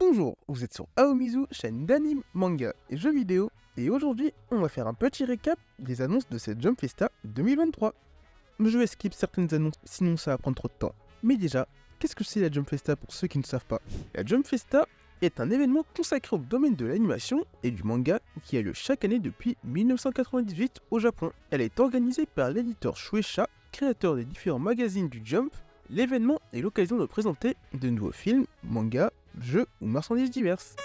Bonjour, vous êtes sur Aomizu, chaîne d'anime, manga et jeux vidéo, et aujourd'hui on va faire un petit récap des annonces de cette Jump Festa 2023. Je vais skip certaines annonces, sinon ça va prendre trop de temps. Mais déjà, qu'est-ce que c'est la Jump Festa pour ceux qui ne savent pas? La Jump Festa est un événement consacré au domaine de l'animation et du manga qui a lieu chaque année depuis 1998 au Japon. Elle est organisée par l'éditeur Shueisha, créateur des différents magazines du Jump. L'événement est l'occasion de présenter de nouveaux films, mangas, jeux ou marchandises diverses.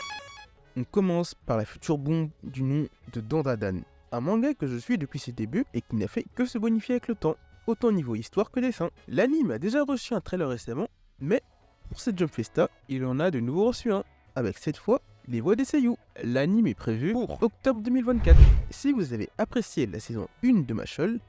On commence par la future bombe du nom de Dandadan, un manga que je suis depuis ses débuts et qui n'a fait que se bonifier avec le temps, autant niveau histoire que dessin. L'anime a déjà reçu un trailer récemment, mais pour cette Jump Festa, il en a de nouveau reçu un, avec cette fois les voix des seiyuu. L'anime est prévu pour octobre 2024. Si vous avez apprécié la saison 1 de Mashle,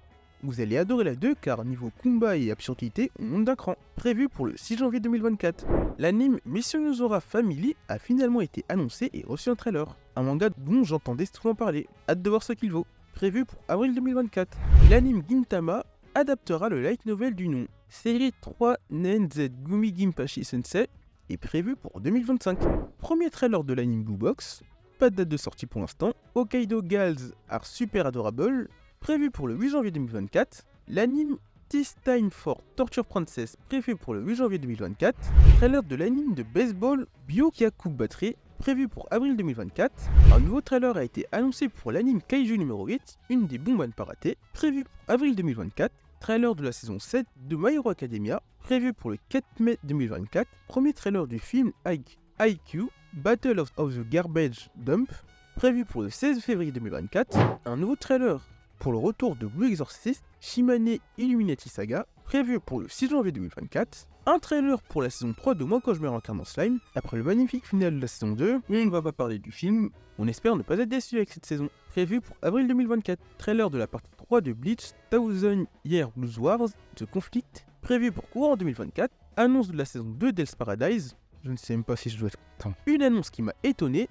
vous allez adorer la 2 car niveau combat et absurdité, on monte d'un cran. Prévu pour le 6 janvier 2024. L'anime Mission Yozora Family a finalement été annoncé et reçu un trailer. Un manga dont j'entendais souvent parler. Hâte de voir ce qu'il vaut. Prévu pour avril 2024. L'anime Gintama adaptera le light novel du nom. Série 3 Nenze Gumi Ginpachi Sensei est prévu pour 2025. Premier trailer de l'anime Blue Box. Pas de date de sortie pour l'instant. Hokkaido Gals are super adorable. Prévu pour le 8 janvier 2024, l'anime This Time for Torture Princess prévu pour le 8 janvier 2024, trailer de l'anime de baseball Byokyaku Battery prévu pour avril 2024, un nouveau trailer a été annoncé pour l'anime Kaiju numéro 8, une des bombes à ne pas rater, prévu pour avril 2024, trailer de la saison 7 de My Hero Academia, prévu pour le 4 mai 2024, premier trailer du film IQ, Battle of the Garbage Dump, prévu pour le 16 février 2024, un nouveau trailer pour le retour de Blue Exorcist, Shimane Illuminati Saga, prévu pour le 6 janvier 2024, un trailer pour la saison 3 de Moi quand je me réincarne en slime, après le magnifique final de la saison 2, on ne va pas parler du film, on espère ne pas être déçu avec cette saison, prévu pour avril 2024, trailer de la partie 3 de Bleach, Thousand Year Blues Wars, The Conflict, prévu pour courant 2024, annonce de la saison 2 d'Hell's Paradise, je ne sais même pas si je dois être content. Une annonce qui m'a étonné,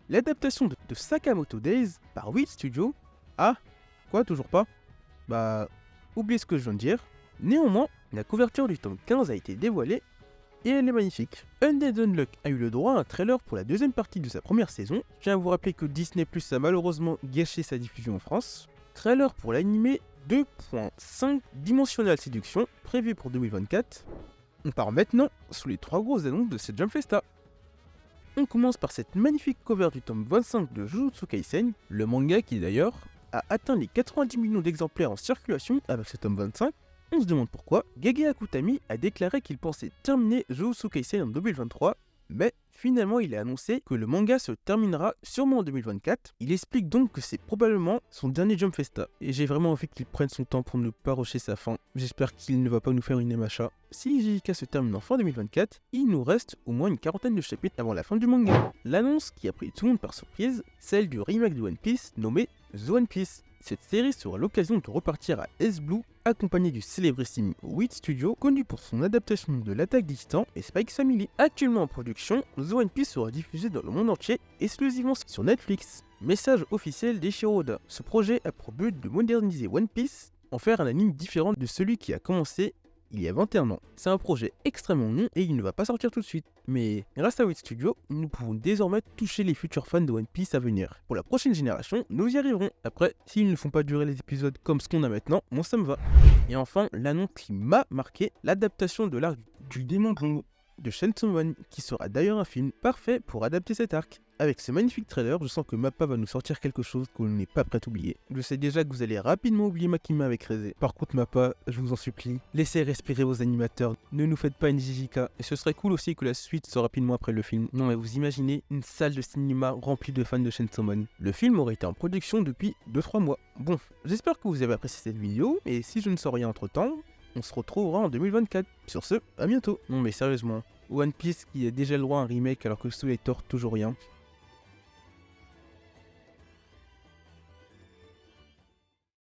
l'adaptation de Sakamoto Days par Wit Studio. Ah, quoi, toujours pas? Bah, oubliez ce que je viens de dire. Néanmoins, la couverture du tome 15 a été dévoilée et elle est magnifique. Undead Unluck a eu le droit à un trailer pour la deuxième partie de sa première saison. Je tiens à vous rappeler que Disney Plus a malheureusement gâché sa diffusion en France. Trailer pour l'animé 2.5 Dimensional Séduction, prévu pour 2024. On part maintenant sous les 3 grosses annonces de cette Jump Festa. On commence par cette magnifique cover du tome 25 de Jujutsu Kaisen, le manga qui d'ailleurs a atteint les 90 millions d'exemplaires en circulation avec ce tome 25. On se demande pourquoi. Gege Akutami a déclaré qu'il pensait terminer Jujutsu Kaisen en 2023, mais finalement il a annoncé que le manga se terminera sûrement en 2024. Il explique donc que c'est probablement son dernier Jump Festa, et j'ai vraiment envie qu'il prenne son temps pour ne pas rusher sa fin. J'espère qu'il ne va pas nous faire une MHA. Si JJK se termine en fin 2024, il nous reste au moins une quarantaine de chapitres avant la fin du manga. L'annonce qui a pris tout le monde par surprise, celle du remake de One Piece nommé The One Piece. Cette série sera l'occasion de repartir à S-Blue, accompagné du célébrissime Wit Studio, connu pour son adaptation de l'Attaque des Titans et Spike Family. Actuellement en production, The One Piece sera diffusé dans le monde entier, exclusivement sur Netflix. Message officiel d'Eiichiro Oda. Ce projet a pour but de moderniser One Piece, en faire un anime différent de celui qui a commencé il y a 21 ans. C'est un projet extrêmement long et il ne va pas sortir tout de suite. Mais grâce à Wit Studio, nous pouvons désormais toucher les futurs fans de One Piece à venir. Pour la prochaine génération, nous y arriverons. Après, s'ils ne font pas durer les épisodes comme ce qu'on a maintenant, moi ça me va. Et enfin, l'annonce qui m'a marqué, l'adaptation de l'arc du démon de Chainsaw Man, qui sera d'ailleurs un film parfait pour adapter cet arc. Avec ce magnifique trailer, je sens que Mappa va nous sortir quelque chose qu'on n'est pas prêt à oublier. Je sais déjà que vous allez rapidement oublier Makima avec Reze. Par contre Mappa, je vous en supplie, laissez respirer vos animateurs, ne nous faites pas une JJK. Et ce serait cool aussi que la suite soit rapidement après le film. Non mais vous imaginez une salle de cinéma remplie de fans de Chainsaw Man. Le film aurait été en production depuis 2-3 mois. Bon, j'espère que vous avez apprécié cette vidéo, et si je ne sors rien entre temps, on se retrouvera en 2024. Sur ce, à bientôt. Non mais sérieusement, One Piece qui a déjà le droit à un remake alors que Soul Eater toujours rien.